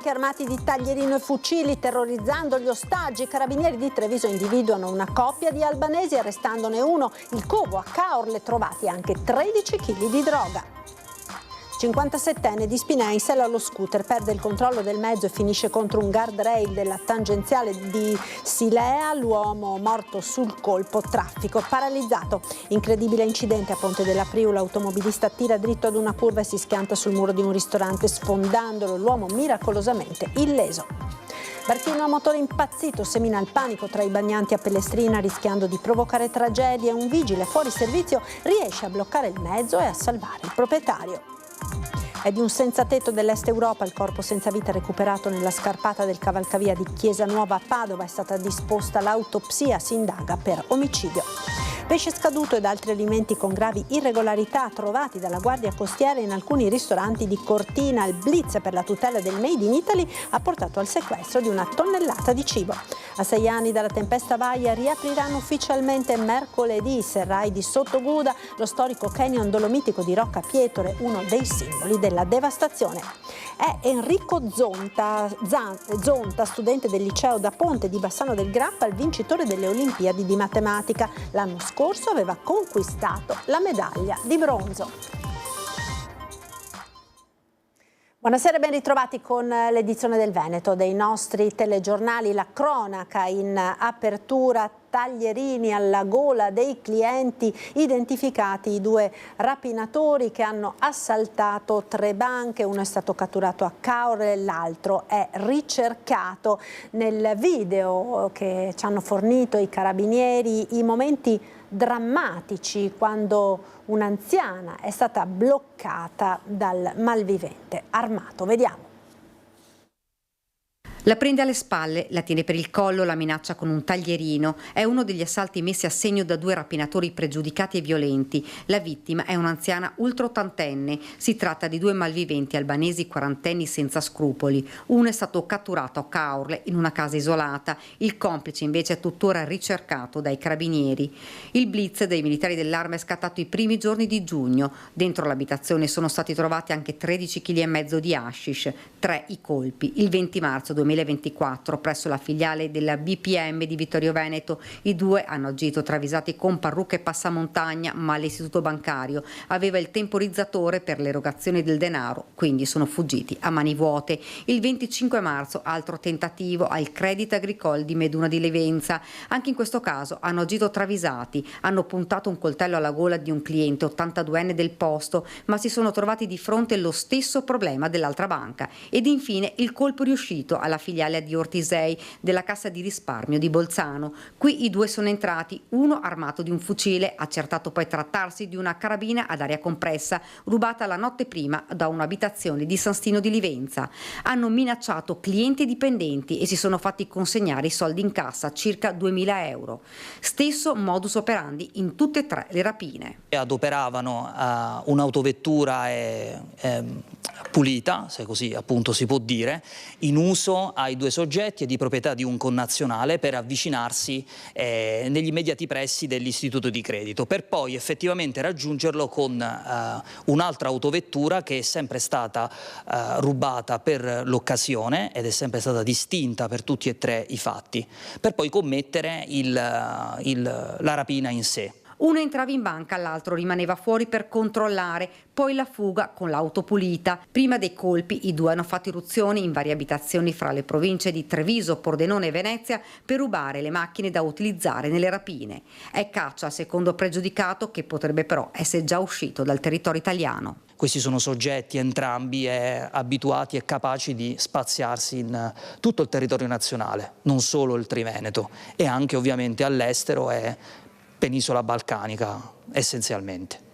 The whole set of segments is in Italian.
bianchi armati di taglierino e fucili terrorizzando gli ostaggi. I carabinieri di Treviso individuano una coppia di albanesi arrestandone uno. Il covo a Caorle, trovati anche 13 kg di droga. 57enne di Spinea in sella allo scooter, perde il controllo del mezzo e finisce contro un guardrail della tangenziale di Silea. L'uomo morto sul colpo, traffico paralizzato. Incredibile incidente a Ponte della Priula, l'automobilista tira dritto ad una curva e si schianta sul muro di un ristorante sfondandolo, l'uomo miracolosamente illeso. Barchino a motore impazzito semina il panico tra i bagnanti a Pellestrina rischiando di provocare tragedie. Un vigile fuori servizio riesce a bloccare il mezzo e a salvare il proprietario. È di un senza tetto dell'Est Europa il corpo senza vita recuperato nella scarpata del cavalcavia di Chiesa Nuova a Padova. È stata disposta l'autopsia, si indaga per omicidio. Pesce scaduto ed altri alimenti con gravi irregolarità trovati dalla Guardia Costiera in alcuni ristoranti di Cortina. Il blitz per la tutela del Made in Italy ha portato al sequestro di 1 tonnellata di cibo. A 6 anni dalla tempesta Vaia riapriranno ufficialmente mercoledì i serrai di Sottoguda, lo storico canyon dolomitico di Rocca Pietore, uno dei simboli della devastazione. È Enrico Zonta, studente del liceo da Ponte di Bassano del Grappa, il vincitore delle Olimpiadi di matematica. L'anno scorso aveva conquistato la medaglia di bronzo. Buonasera e ben ritrovati con l'edizione del Veneto dei nostri telegiornali. La cronaca in apertura: taglierini alla gola dei clienti, identificati i 2 rapinatori che hanno assaltato 3 banche. Uno è stato catturato a Caorle, l'altro è ricercato. Nel video che ci hanno fornito i carabinieri, i momenti drammatici quando un'anziana è stata bloccata dal malvivente armato. Vediamo. La prende alle spalle, la tiene per il collo, la minaccia con un taglierino. È uno degli assalti messi a segno da 2 rapinatori pregiudicati e violenti. La vittima è un'anziana ultraottantenne. Si tratta di 2 malviventi albanesi quarantenni senza scrupoli. Uno è stato catturato a Caorle in una casa isolata. Il complice invece è tuttora ricercato dai carabinieri. Il blitz dei militari dell'arma è scattato i primi giorni di giugno. Dentro l'abitazione sono stati trovati anche 13,5 kg di hashish. 3 i colpi. Il 20 marzo 2024 presso la filiale della BPM di Vittorio Veneto. I 2 hanno agito travisati con parrucche e passamontagna, ma l'istituto bancario aveva il temporizzatore per l'erogazione del denaro, quindi sono fuggiti a mani vuote. Il 25 marzo altro tentativo al Crédit Agricole di Meduna di Levenza. Anche in questo caso hanno agito travisati, hanno puntato un coltello alla gola di un cliente 82enne del posto, ma si sono trovati di fronte allo stesso problema dell'altra banca. Ed infine il colpo riuscito alla filiale di Ortisei della Cassa di Risparmio di Bolzano. Qui i 2 sono entrati, uno armato di un fucile, accertato poi trattarsi di una carabina ad aria compressa rubata la notte prima da un'abitazione di San Stino di Livenza. Hanno minacciato clienti e dipendenti e si sono fatti consegnare i soldi in cassa, circa 2.000 euro. Stesso modus operandi in tutte e 3 le rapine. Adoperavano un'autovettura pulita, se così appunto si può dire, in uso ai 2 soggetti e di proprietà di un connazionale per avvicinarsi negli immediati pressi dell'istituto di credito, per poi effettivamente raggiungerlo con un'altra autovettura che è sempre stata rubata per l'occasione ed è sempre stata distinta per tutti e 3 i fatti, per poi commettere la rapina in sé. Uno entrava in banca, l'altro rimaneva fuori per controllare, poi la fuga con l'auto pulita. Prima dei colpi i 2 hanno fatto irruzioni in varie abitazioni fra le province di Treviso, Pordenone e Venezia per rubare le macchine da utilizzare nelle rapine. È caccia, secondo pregiudicato, che potrebbe però essere già uscito dal territorio italiano. Questi sono soggetti entrambi abituati e capaci di spaziarsi in tutto il territorio nazionale, non solo il Triveneto, e anche ovviamente all'estero e penisola balcanica essenzialmente.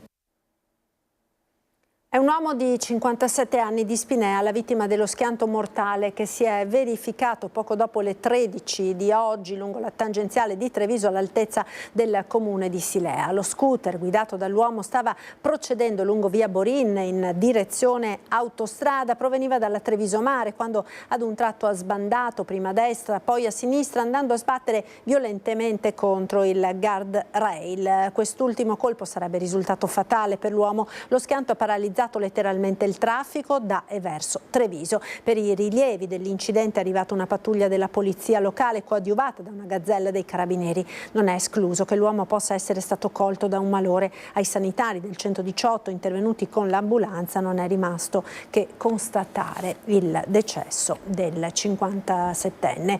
È un uomo di 57 anni di Spinea, la vittima dello schianto mortale che si è verificato poco dopo le 13 di oggi lungo la tangenziale di Treviso all'altezza del comune di Silea. Lo scooter guidato dall'uomo stava procedendo lungo via Borin in direzione autostrada, proveniva dalla Treviso Mare quando ad un tratto ha sbandato prima a destra poi a sinistra andando a sbattere violentemente contro il guardrail. Quest'ultimo colpo sarebbe risultato fatale per l'uomo. Lo schianto ha paralizzato paralizzato letteralmente il traffico da e verso Treviso. Per i rilievi dell'incidente è arrivata una pattuglia della polizia locale coadiuvata da una gazzella dei carabinieri. Non è escluso che l'uomo possa essere stato colto da un malore. Ai sanitari del 118 intervenuti con l'ambulanza non è rimasto che constatare il decesso del 57enne.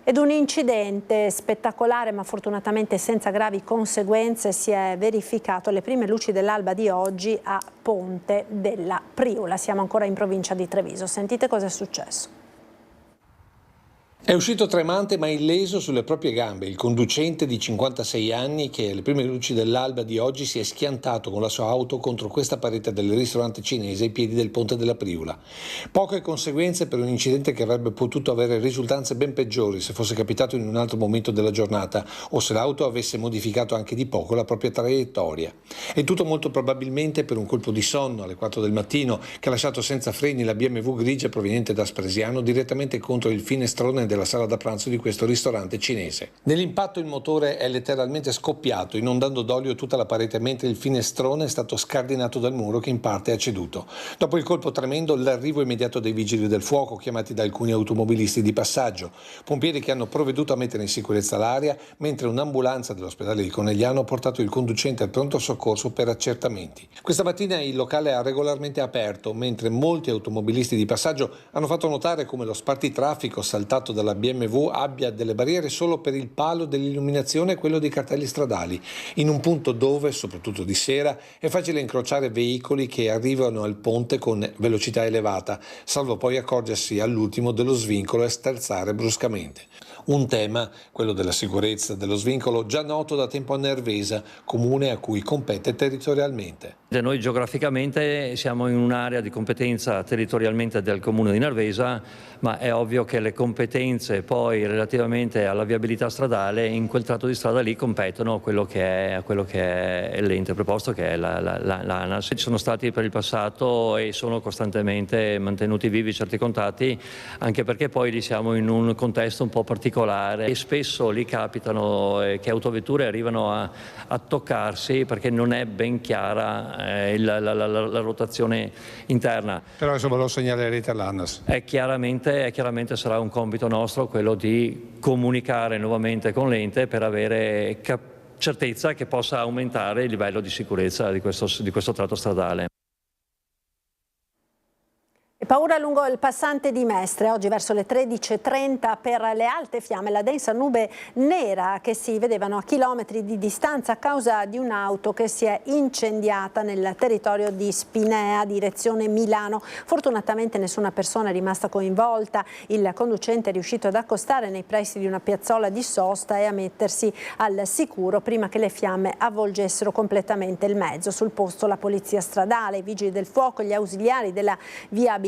Ed un incidente spettacolare ma fortunatamente senza gravi conseguenze si è verificato alle prime luci dell'alba di oggi a Ponte della Priula. Siamo ancora in provincia di Treviso. Sentite cosa è successo. È uscito tremante ma illeso sulle proprie gambe il conducente di 56 anni che alle prime luci dell'alba di oggi si è schiantato con la sua auto contro questa parete del ristorante cinese ai piedi del Ponte della Priula. Poche conseguenze per un incidente che avrebbe potuto avere risultanze ben peggiori se fosse capitato in un altro momento della giornata o se l'auto avesse modificato anche di poco la propria traiettoria. È tutto molto probabilmente per un colpo di sonno alle 4 del mattino che ha lasciato senza freni la BMW grigia proveniente da Spresiano direttamente contro il finestrone della sala da pranzo di questo ristorante cinese. Nell'impatto il motore è letteralmente scoppiato, inondando d'olio tutta la parete, mentre il finestrone è stato scardinato dal muro che in parte ha ceduto. Dopo il colpo tremendo, l'arrivo immediato dei vigili del fuoco, chiamati da alcuni automobilisti di passaggio, pompieri che hanno provveduto a mettere in sicurezza l'area, mentre un'ambulanza dell'ospedale di Conegliano ha portato il conducente al pronto soccorso per accertamenti. Questa mattina il locale ha regolarmente aperto, mentre molti automobilisti di passaggio hanno fatto notare come lo spartitraffico saltato dalla BMW abbia delle barriere solo per il palo dell'illuminazione e quello dei cartelli stradali, in un punto dove, soprattutto di sera, è facile incrociare veicoli che arrivano al ponte con velocità elevata, salvo poi accorgersi all'ultimo dello svincolo e sterzare bruscamente. Un tema, quello della sicurezza dello svincolo, già noto da tempo a Nervesa, comune a cui compete territorialmente. Noi geograficamente siamo in un'area di competenza territorialmente del comune di Nervesa, ma è ovvio che le competenze poi relativamente alla viabilità stradale in quel tratto di strada lì competono a quello che è l'ente preposto, che è l'ANAS. Ci sono stati per il passato e sono costantemente mantenuti vivi certi contatti, anche perché poi lì siamo in un contesto un po' particolare e spesso lì capitano che autovetture arrivano a toccarsi perché non è ben chiara la rotazione interna. Però insomma lo segnalerete all'ANAS. Chiaramente sarà un compito nostro quello di comunicare nuovamente con l'ente per avere certezza che possa aumentare il livello di sicurezza di questo tratto stradale. E paura lungo il passante di Mestre, oggi verso le 13:30 per le alte fiamme, la densa nube nera che si vedevano a chilometri di distanza a causa di un'auto che si è incendiata nel territorio di Spinea, direzione Milano. Fortunatamente nessuna persona è rimasta coinvolta, il conducente è riuscito ad accostare nei pressi di una piazzola di sosta e a mettersi al sicuro prima che le fiamme avvolgessero completamente il mezzo. Sul posto la polizia stradale, i vigili del fuoco, gli ausiliari della viabilità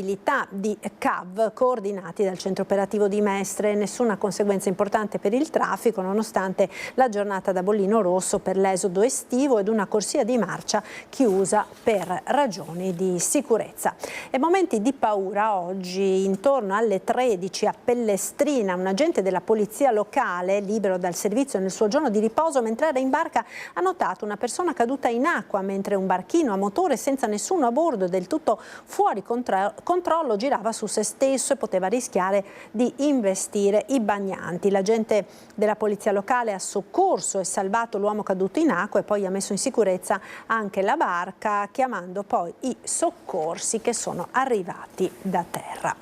di CAV coordinati dal centro operativo di Mestre. Nessuna conseguenza importante per il traffico nonostante la giornata da bollino rosso per l'esodo estivo ed una corsia di marcia chiusa per ragioni di sicurezza. E momenti di paura oggi intorno alle 13 a Pellestrina. Un agente della polizia locale, libero dal servizio nel suo giorno di riposo mentre era in barca, ha notato una persona caduta in acqua mentre un barchino a motore senza nessuno a bordo, del tutto fuori controllo, girava su se stesso e poteva rischiare di investire i bagnanti. L'agente della polizia locale ha soccorso e salvato l'uomo caduto in acqua e poi ha messo in sicurezza anche la barca, chiamando poi i soccorsi che sono arrivati da terra.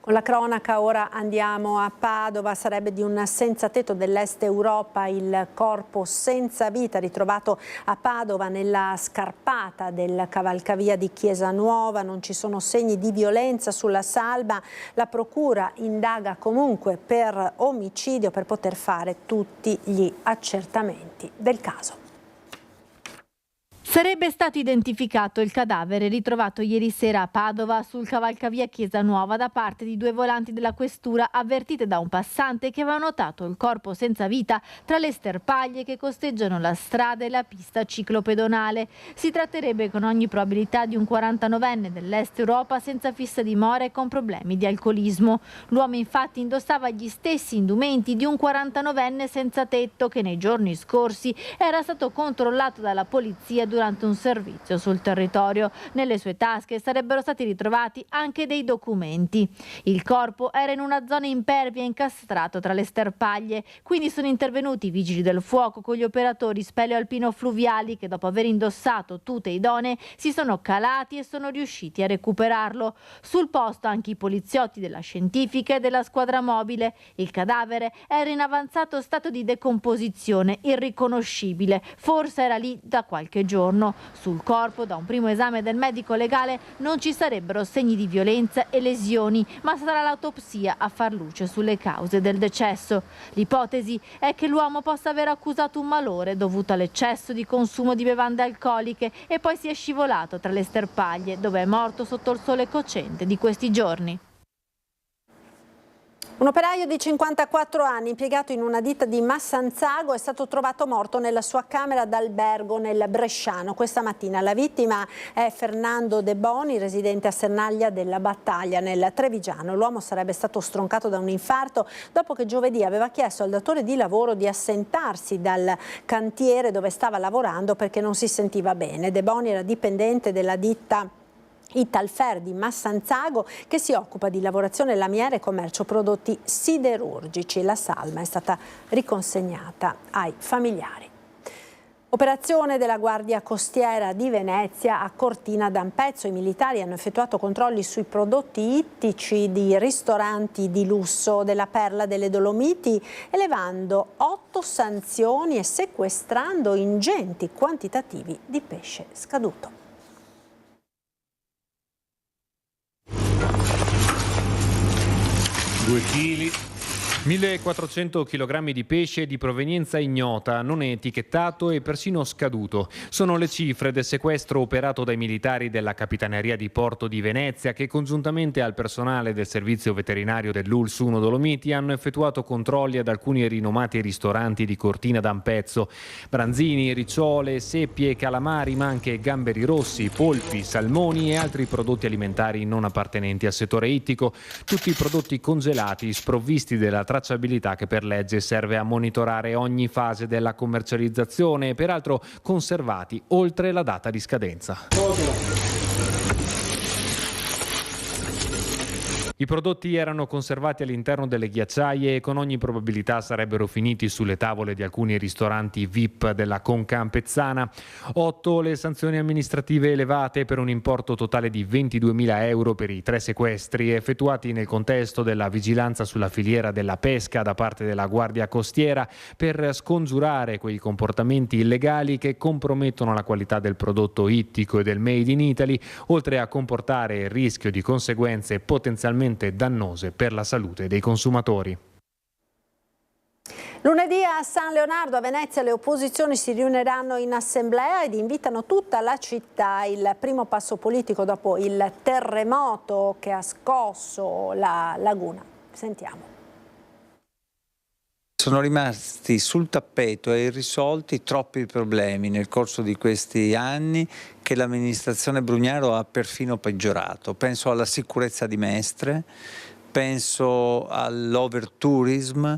Con la cronaca ora andiamo a Padova, sarebbe di un senza tetto dell'est Europa il corpo senza vita ritrovato a Padova nella scarpata del cavalcavia di Chiesa Nuova. Non ci sono segni di violenza sulla salma, la procura indaga comunque per omicidio per poter fare tutti gli accertamenti del caso. Sarebbe stato identificato il cadavere ritrovato ieri sera a Padova sul cavalcavia Chiesa Nuova da parte di 2 volanti della questura avvertite da un passante che aveva notato il corpo senza vita tra le sterpaglie che costeggiano la strada e la pista ciclopedonale. Si tratterebbe con ogni probabilità di un 49enne dell'est Europa senza fissa dimora e con problemi di alcolismo. L'uomo infatti indossava gli stessi indumenti di un 49enne senza tetto che nei giorni scorsi era stato controllato dalla polizia durante durante un servizio sul territorio. Nelle sue tasche sarebbero stati ritrovati anche dei documenti. Il corpo era in una zona impervia incastrato tra le sterpaglie, quindi sono intervenuti i vigili del fuoco con gli operatori speleo-alpino-fluviali che, dopo aver indossato tute idonee, si sono calati e sono riusciti a recuperarlo. Sul posto anche i poliziotti della scientifica e della squadra mobile. Il cadavere era in avanzato stato di decomposizione, irriconoscibile, forse era lì da qualche giorno. Sul corpo, da un primo esame del medico legale, non ci sarebbero segni di violenza e lesioni, ma sarà l'autopsia a far luce sulle cause del decesso. L'ipotesi è che l'uomo possa aver accusato un malore dovuto all'eccesso di consumo di bevande alcoliche e poi sia scivolato tra le sterpaglie, dove è morto sotto il sole cocente di questi giorni. Un operaio di 54 anni impiegato in una ditta di Massanzago è stato trovato morto nella sua camera d'albergo nel Bresciano questa mattina. La vittima è Fernando De Boni, residente a Sernaglia della Battaglia nel Trevigiano. L'uomo sarebbe stato stroncato da un infarto dopo che giovedì aveva chiesto al datore di lavoro di assentarsi dal cantiere dove stava lavorando perché non si sentiva bene. De Boni era dipendente della ditta Italfer di Massanzago, che si occupa di lavorazione lamiera e commercio prodotti siderurgici. La salma è stata riconsegnata ai familiari. Operazione della Guardia Costiera di Venezia a Cortina d'Ampezzo. I militari hanno effettuato controlli sui prodotti ittici di ristoranti di lusso della Perla delle Dolomiti, elevando 8 sanzioni e sequestrando ingenti quantitativi di pesce scaduto. 2 chili. 1400 kg di pesce di provenienza ignota, non etichettato e persino scaduto. Sono le cifre del sequestro operato dai militari della Capitaneria di Porto di Venezia che, congiuntamente al personale del servizio veterinario dell'ULSS 1 Dolomiti, hanno effettuato controlli ad alcuni rinomati ristoranti di Cortina d'Ampezzo. Branzini, ricciole, seppie, calamari, ma anche gamberi rossi, polpi, salmoni e altri prodotti alimentari non appartenenti al settore ittico. Tutti prodotti congelati, sprovvisti della tracciabilità che per legge serve a monitorare ogni fase della commercializzazione e peraltro conservati oltre la data di scadenza. I prodotti erano conservati all'interno delle ghiacciaie e con ogni probabilità sarebbero finiti sulle tavole di alcuni ristoranti VIP della Conca Ampezzana. 8 le sanzioni amministrative elevate per un importo totale di 22.000 euro per i 3 sequestri effettuati nel contesto della vigilanza sulla filiera della pesca da parte della Guardia Costiera per scongiurare quei comportamenti illegali che compromettono la qualità del prodotto ittico e del Made in Italy, oltre a comportare il rischio di conseguenze potenzialmente dannose per la salute dei consumatori. Lunedì a San Leonardo a Venezia le opposizioni si riuniranno in assemblea ed invitano tutta la città. Il primo passo politico dopo il terremoto che ha scosso la laguna. Sentiamo. Sono rimasti sul tappeto e irrisolti troppi problemi nel corso di questi anni che l'amministrazione Brugnaro ha perfino peggiorato. Penso alla sicurezza di Mestre, penso all'overtourism,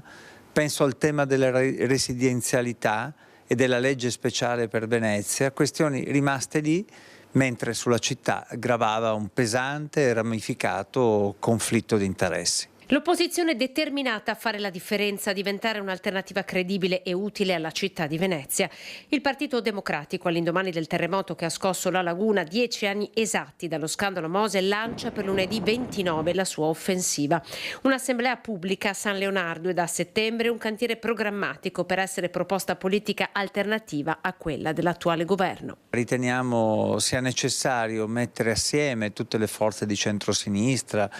penso al tema della residenzialità e della legge speciale per Venezia, questioni rimaste lì mentre sulla città gravava un pesante e ramificato conflitto di interessi. L'opposizione è determinata a fare la differenza, a diventare un'alternativa credibile e utile alla città di Venezia. Il Partito Democratico, all'indomani del terremoto che ha scosso la laguna 10 anni esatti dallo scandalo Mose, lancia per lunedì 29 la sua offensiva. Un'assemblea pubblica a San Leonardo e da settembre un cantiere programmatico per essere proposta politica alternativa a quella dell'attuale governo. Riteniamo sia necessario mettere assieme tutte le forze di centrosinistra,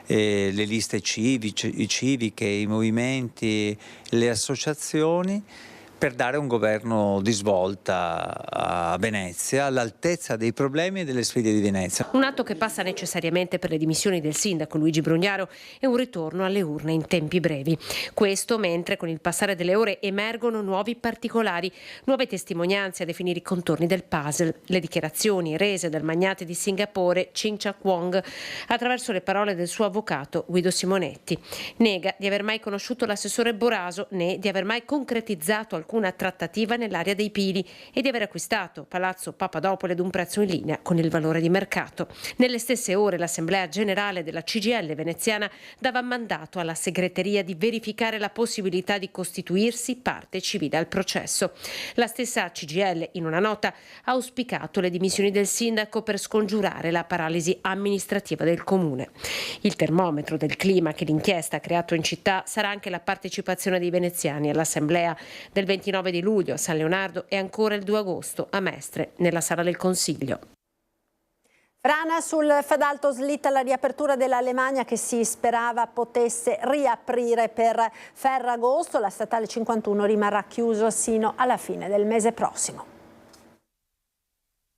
le liste civiche, i movimenti, le associazioni per dare un governo di svolta a Venezia, all'altezza dei problemi e delle sfide di Venezia. Un atto che passa necessariamente per le dimissioni del sindaco Luigi Brugnaro e un ritorno alle urne in tempi brevi. Questo mentre con il passare delle ore emergono nuovi particolari, nuove testimonianze a definire i contorni del puzzle, le dichiarazioni rese dal magnate di Singapore Ching-Chak Wong attraverso le parole del suo avvocato Guido Simonetti. Nega di aver mai conosciuto l'assessore Boraso né di aver mai concretizzato alcun alcuna trattativa nell'area dei Pini e di aver acquistato Palazzo Papadopoli ad un prezzo in linea con il valore di mercato. Nelle stesse ore l'Assemblea Generale della CGIL veneziana dava mandato alla segreteria di verificare la possibilità di costituirsi parte civile al processo. La stessa CGIL in una nota ha auspicato le dimissioni del sindaco per scongiurare la paralisi amministrativa del comune. Il termometro del clima che l'inchiesta ha creato in città sarà anche la partecipazione dei veneziani all'assemblea del 29 di luglio a San Leonardo e ancora il 2 agosto a Mestre nella Sala del Consiglio. Frana sul Fadalto, slitta la riapertura dell'Alemagna che si sperava potesse riaprire per Ferragosto. La statale 51 rimarrà chiuso sino alla fine del mese prossimo.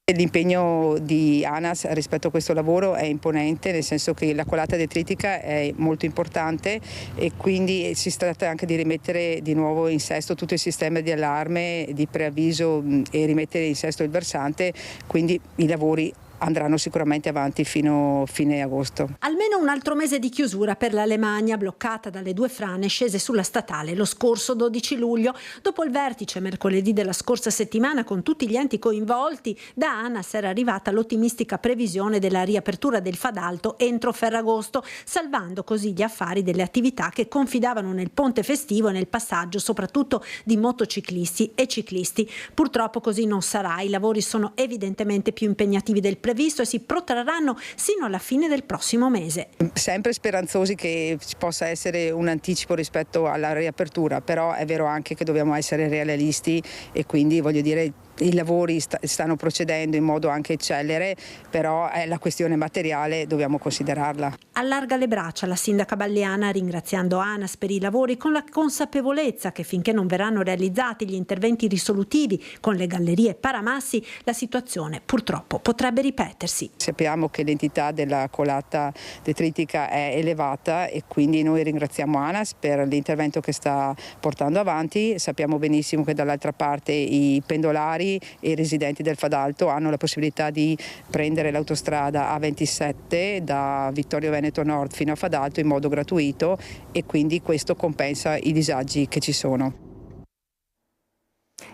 L'impegno di ANAS rispetto a questo lavoro è imponente, nel senso che la colata detritica è molto importante e quindi si tratta anche di rimettere di nuovo in sesto tutto il sistema di allarme, di preavviso e rimettere in sesto il versante, quindi i lavori andranno sicuramente avanti fino a fine agosto. Almeno un altro mese di chiusura per l'Alemagna, bloccata dalle 2 frane scese sulla statale lo scorso 12 luglio. Dopo il vertice mercoledì della scorsa settimana con tutti gli enti coinvolti, da ANAS era arrivata l'ottimistica previsione della riapertura del Fadalto entro Ferragosto, salvando così gli affari delle attività che confidavano nel ponte festivo e nel passaggio soprattutto di motociclisti e ciclisti. Purtroppo così non sarà, i lavori sono evidentemente più impegnativi del previsto e si protrarranno sino alla fine del prossimo mese. Sempre speranzosi che ci possa essere un anticipo rispetto alla riapertura, però è vero anche che dobbiamo essere realisti e quindi voglio dire i lavori stanno procedendo in modo anche celere, però è la questione materiale, dobbiamo considerarla. Allarga le braccia la sindaca Balleana ringraziando ANAS per i lavori con la consapevolezza che finché non verranno realizzati gli interventi risolutivi con le gallerie paramassi la situazione purtroppo potrebbe ripetersi. Sappiamo che l'entità della colata detritica è elevata e quindi noi ringraziamo ANAS per l'intervento che sta portando avanti. Sappiamo benissimo che dall'altra parte i pendolari e i residenti del Fadalto hanno la possibilità di prendere l'autostrada A27 da Vittorio Veneto Nord fino a Fadalto in modo gratuito e quindi questo compensa i disagi che ci sono.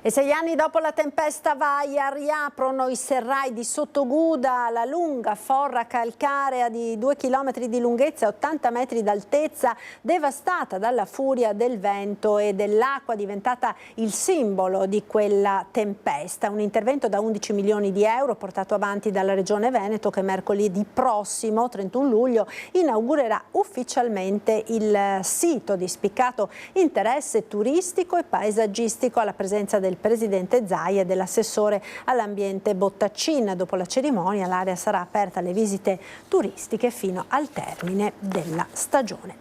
E 6 anni dopo la tempesta Vaia riaprono i serrai di Sottoguda, la lunga forra calcarea di 2 chilometri di lunghezza e 80 metri d'altezza, devastata dalla furia del vento e dell'acqua, diventata il simbolo di quella tempesta. Un intervento da 11 milioni di euro portato avanti dalla Regione Veneto che mercoledì prossimo, 31 luglio, inaugurerà ufficialmente il sito di spiccato interesse turistico e paesaggistico alla presenza del presidente Zaia e dell'assessore all'ambiente Bottaccin. Dopo la cerimonia l'area sarà aperta alle visite turistiche fino al termine della stagione.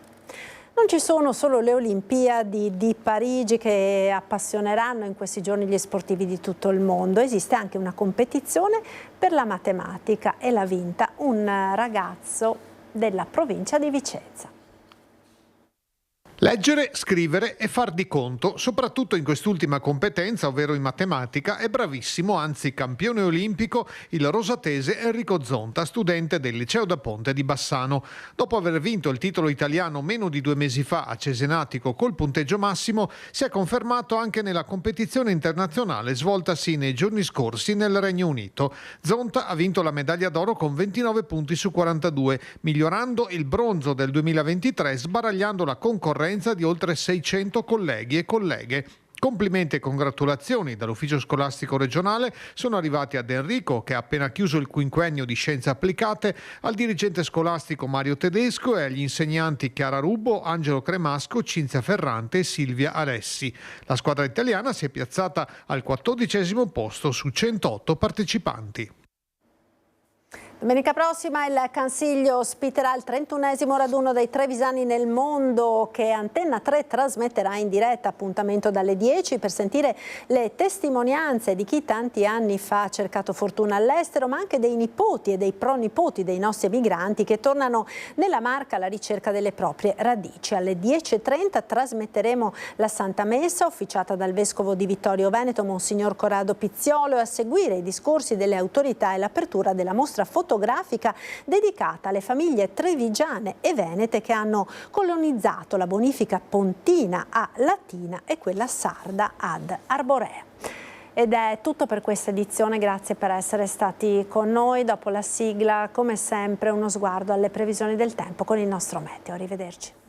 Non ci sono solo le Olimpiadi di Parigi che appassioneranno in questi giorni gli sportivi di tutto il mondo, esiste anche una competizione per la matematica e l'ha vinta un ragazzo della provincia di Vicenza. Leggere, scrivere e far di conto, soprattutto in quest'ultima competenza, ovvero in matematica, è bravissimo, anzi campione olimpico, il rosatese Enrico Zonta, studente del Liceo da Ponte di Bassano. Dopo aver vinto il titolo italiano meno di 2 mesi fa a Cesenatico col punteggio massimo, si è confermato anche nella competizione internazionale svoltasi nei giorni scorsi nel Regno Unito. Zonta ha vinto la medaglia d'oro con 29 punti su 42, migliorando il bronzo del 2023, sbaragliando la concorrenza di oltre 600 colleghi e colleghe. Complimenti e congratulazioni dall'ufficio scolastico regionale sono arrivati ad Enrico, che ha appena chiuso il quinquennio di scienze applicate, al dirigente scolastico Mario Tedesco e agli insegnanti Chiara Rubbo, Angelo Cremasco, Cinzia Ferrante e Silvia Alessi. La squadra italiana si è piazzata al 14° posto su 108 partecipanti. Domenica prossima il Consiglio ospiterà il 31° raduno dei trevisani nel mondo che Antenna 3 trasmetterà in diretta, appuntamento dalle 10 per sentire le testimonianze di chi tanti anni fa ha cercato fortuna all'estero, ma anche dei nipoti e dei pronipoti dei nostri emigranti che tornano nella Marca alla ricerca delle proprie radici. Alle 10:30 trasmetteremo la Santa Messa officiata dal Vescovo di Vittorio Veneto, Monsignor Corrado Pizziolo, e a seguire i discorsi delle autorità e l'apertura della mostra fotografica fotografica dedicata alle famiglie trevigiane e venete che hanno colonizzato la bonifica pontina a Latina e quella sarda ad Arborea. Ed è tutto per questa edizione, grazie per essere stati con noi. Dopo la sigla, come sempre, uno sguardo alle previsioni del tempo con il nostro meteo. Arrivederci.